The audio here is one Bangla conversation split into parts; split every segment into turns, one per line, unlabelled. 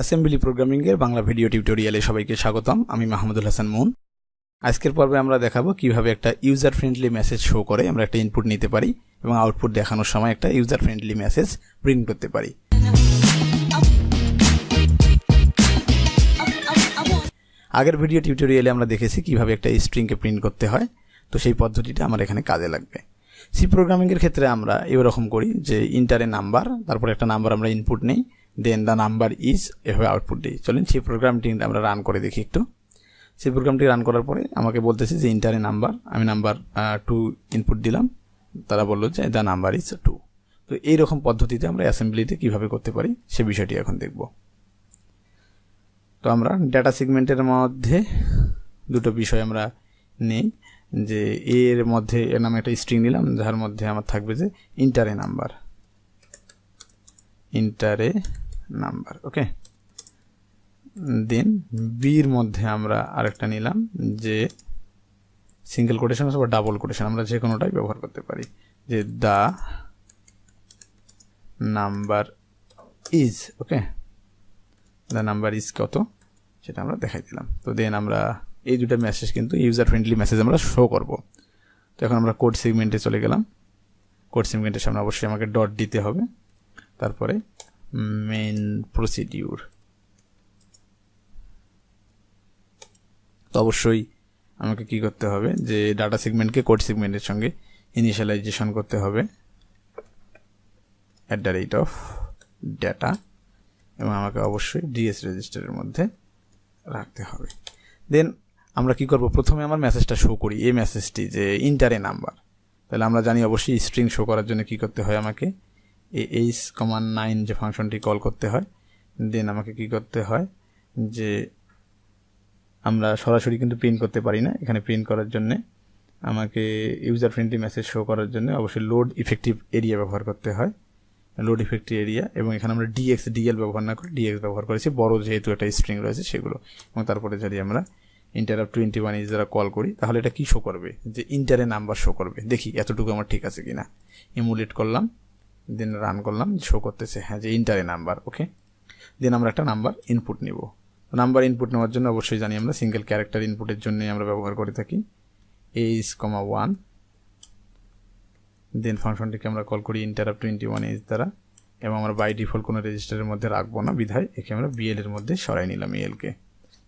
অ্যাসেম্বলি প্রোগ্রামিং এর বাংলা ভিডিও টিউটোরিয়ালে সবাইকে স্বাগতম। আমি মাহমুদুল হাসান মুন। আজকের পর্বে আমরা দেখাবো কিভাবে একটা ইউজার ফ্রেন্ডলি মেসেজ শো করে আমরা একটা ইনপুট নিতে পারি এবং আউটপুট দেখানোর সময় একটা ইউজার ফ্রেন্ডলি মেসেজ প্রিন্ট করতে পারি। আগের ভিডিও টিউটোরিয়ালে আমরা দেখেছি কিভাবে একটা স্ট্রিংকে প্রিন্ট করতে হয়, তো সেই পদ্ধতিটা আমার এখানে কাজে লাগবে। সি প্রোগ্রামিং এর ক্ষেত্রে আমরা এরকম করি যে ইন্টারে নাম্বার, তারপর একটা নাম্বার আমরা ইনপুট নেই, দেন দ্য নাম্বার ইজ, এভাবে আউটপুট দিই। চলেন সেই প্রোগ্রামটি আমরা রান করে দেখি একটু। সেই প্রোগ্রামটি রান করার পরে আমাকে বলতেছে যে ইন্টারে নাম্বার, আমি নাম্বার 2 ইনপুট দিলাম, তারা বললো যে দ্য নাম্বার ইজ 2। তো এইরকম পদ্ধতিতে আমরা অ্যাসেম্বলিতে কিভাবে করতে পারি সে বিষয়টি এখন দেখব। তো আমরা ডাটা সেগমেন্টের মধ্যে দুটো বিষয় আমরা নেই, যে এর মধ্যে এর নামে একটা স্ট্রিং নিলাম যার মধ্যে আমার থাকবে যে ইন্টারে নাম্বার, ওকে। দেন বির মধ্যে আমরা আরেকটা নিলাম যে সিঙ্গেল কোটেশন অথবা ডাবল কোটেশন, আমরা যে কোনোটাই ব্যবহার করতে পারি, যে the number is, okay, the number is কত সেটা আমরা দেখাই দিলাম। তো দেন আমরা এই দুটো মেসেজ কিন্তু ইউজার ফ্রেন্ডলি মেসেজ আমরা শো করব। তো এখন আমরা কোড সেগমেন্টে চলে গেলাম। কোড সেগমেন্টের সামনে অবশ্যই আমাকে ডট দিতে হবে, তারপরে মেইন প্রসিডিউর। তো অবশ্যই আমাকে কি করতে হবে, যে ডাটা সেগমেন্টকে কোড সেগমেন্টের সঙ্গে ইনিশিয়ালাইজেশন করতে হবে @data, এবং আমাকে অবশ্যই ডিএস রেজিস্টারের মধ্যে রাখতে হবে। দেন আমরা কি করব, প্রথমে আমার মেসেজটা শো করি, এই মেসেজটি যে ইন্টারে নাম্বার। তাহলে আমরা জানি অবশ্যই স্ট্রিং শো করার জন্য কি করতে হয়, আমাকে h,9 যে ফাংশনটি কল করতে হয়। দেন আমাকে কি করতে হয়, যে আমরা সরাসরি কিন্তু প্রিন্ট করতে পারি না, এখানে প্রিন্ট করার জন্য আমাকে ইউজার ফ্রেন্ডলি মেসেজ শো করার জন্য অবশ্যই লোড ইফেক্টিভ এরিয়া ব্যবহার করতে হয়, লোড ইফেক্টিভ এরিয়া। এবং এখানে আমরা DL ব্যবহার না করে DX ব্যবহার করেছি, বড় যেহেতু একটা স্ট্রিং রয়েছে সেগুলো। এবং তারপরে যদি আমরা ইন্টারাপ্ট 21 ইজ দ্বারা কল করি, তাহলে এটা কি শো করবে, যে ইন্টারে নাম্বার শো করবে। দেখি এতটুকু আমার ঠিক আছে কিনা। ইমুলেট করলাম, দেন রান করলাম, শো করতেছে হ্যাঁ যে ইন্টারে নাম্বার, ওকে। দেন আমরা একটা নাম্বার ইনপুট নিব। নাম্বার ইনপুট নেওয়ার জন্য অবশ্যই জানি আমরা সিঙ্গেল ক্যারেক্টার ইনপুটের জন্য আমরা ব্যবহার করে থাকি h,1। দেন ফাংশনটিকে আমরা কল করি ইন্টারাপ্ট 21 ইজ দ্বারা, এবং আমরা বাই ডিফল্ট কোনো রেজিস্টারের মধ্যে রাখবো না, বিধায় একে আমরা BL এর মধ্যে সরাই নিলাম EL-কে।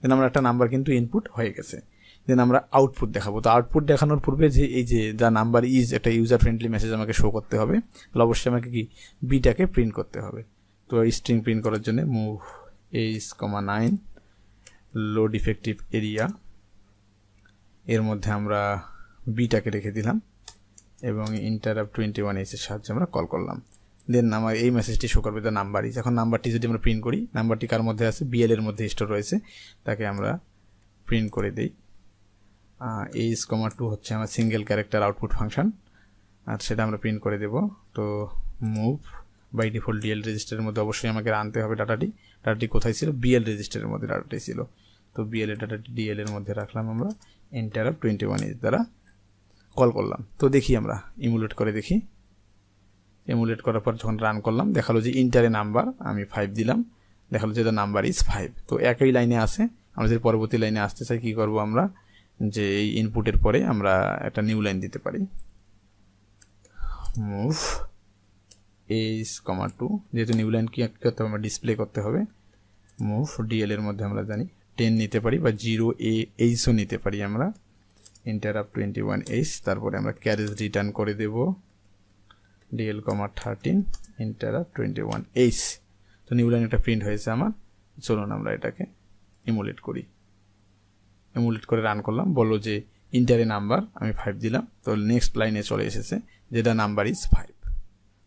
দেন আমরা একটা নাম্বার কিন্তু ইনপুট হয়ে গেছে। দেন আমরা আউটপুট দেখাবো। তো আউটপুট দেখানোর পূর্বে যে এই যে দ্য নাম্বার ইজ একটা ইউজার ফ্রেন্ডলি মেসেজ আমাকে শো করতে হবে, তাহলে অবশ্যই আমাকে কি বিটাকে প্রিন্ট করতে হবে। তো স্ট্রিং প্রিন্ট করার জন্য move h,9 load effective area, এর মধ্যে আমরা বিটাকে রেখে দিলাম এবং ইন্টারাপ্ট 21 এর সাহায্যে আমরা কল করলাম। দেন আমার এই মেসেজটি শো করবে দ্য নাম্বার ইজ। এখন নাম্বারটি যদি আমরা প্রিন্ট করি, নাম্বারটি কার মধ্যে আছে, BL এর মধ্যে স্টোর রয়েছে, তাকে আমরা প্রিন্ট করে দিই। h,2 হচ্ছে আমার সিঙ্গেল ক্যারেক্টার আউটপুট ফাংশন, আর সেটা আমরা প্রিন্ট করে দেব। তো মুভ বাই ডিফল্ট DL রেজিস্টারের মধ্যে অবশ্যই আমাকে আনতে হবে ডাটাটি কোথায় ছিল, BL রেজিস্টারের মধ্যে ডাটাটি ছিল। তো BL এর ডাটাটি DL এর মধ্যে রাখলাম, আমরা ইন্টারাপ্ট 21 ইজ দ্বারা কল করলাম। তো দেখি আমরা ইমুলেট করে দেখি। ইমুলেট করার পর যখন রান করলাম, দেখালো যে ইন্টারে নাম্বার, আমি 5 দিলাম, দেখালো যে দ্য নাম্বার ইজ 5। তো একই লাইনে আছে। আমরা যদি পরবর্তী লাইনে আসতে চাই, কি করব আমরা, যে এই ইনপুটের পরে আমরা একটা নিউ লাইন দিতে পারি, মুভ h,2, যেহেতু নিউ লাইন কি করতে হবে, আমরা ডিসপ্লে করতে হবে। মুভ DL এর মধ্যে আমরা জানি 10 নিতে পারি, বা 0h ও নিতে পারি আমরা, ইন্টারাপ্ট 21h। তারপরে আমরা ক্যারেজ রিটার্ন করে দেব DL,13 ইন্টারাপ্ট 21h। তো নিউ লাইন একটা প্রিন্ট হয়েছে আমার। চলুন আমরা এটাকে ইমুলেট করি। ইমুলেট করে রান করলাম, বললো যে ইন্টারে নাম্বার, আমি 5 দিলাম। তো নেক্সট লাইনে চলে এসেছে যে দ্য নাম্বার ইজ 5।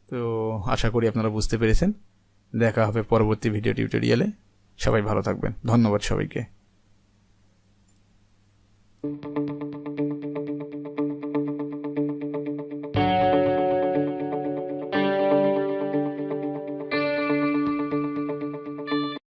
তো আশা করি আপনারা বুঝতে পেরেছেন। দেখা হবে পরবর্তী ভিডিও টিউটোরিয়ালে। সবাই ভালো থাকবেন। ধন্যবাদ সবাইকে।